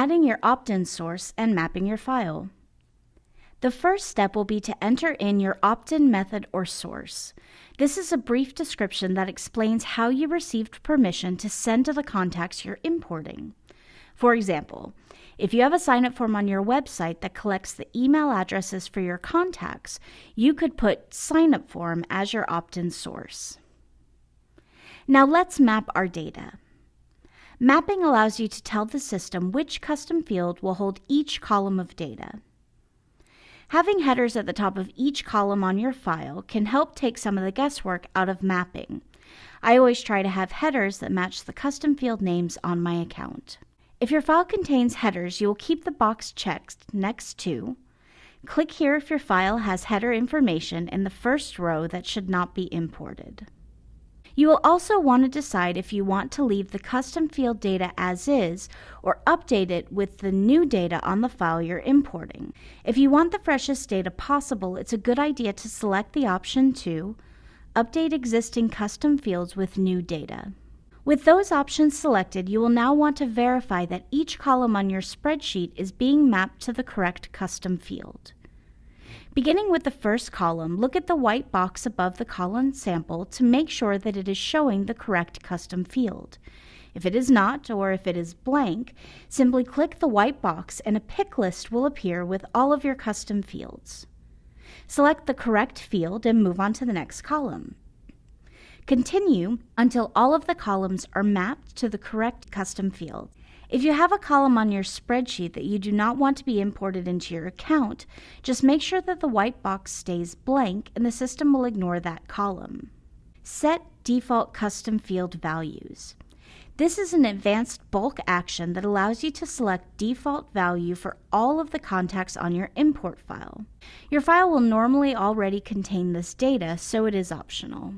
adding your opt-in source and mapping your file. The first step will be to enter in your opt-in method or source. This is a brief description that explains how you received permission to send to the contacts you're importing. For example, if you have a sign-up form on your website that collects the email addresses for your contacts, you could put sign-up form as your opt-in source. Now let's map our data. Mapping allows you to tell the system which custom field will hold each column of data. Having headers at the top of each column on your file can help take some of the guesswork out of mapping. I always try to have headers that match the custom field names on my account. If your file contains headers, you will keep the box checked next to. Click here if your file has header information in the first row that should not be imported. You will also want to decide if you want to leave the custom field data as is or update it with the new data on the file you're importing. If you want the freshest data possible, it's a good idea to select the option to update existing custom fields with new data. With those options selected, you will now want to verify that each column on your spreadsheet is being mapped to the correct custom field. Beginning with the first column, look at the white box above the column sample to make sure that it is showing the correct custom field. If it is not, or if it is blank, simply click the white box and a pick list will appear with all of your custom fields. Select the correct field and move on to the next column. Continue until all of the columns are mapped to the correct custom field. If you have a column on your spreadsheet that you do not want to be imported into your account, just make sure that the white box stays blank and the system will ignore that column. Set default custom field values. This is an advanced bulk action that allows you to select default value for all of the contacts on your import file. Your file will normally already contain this data, so it is optional.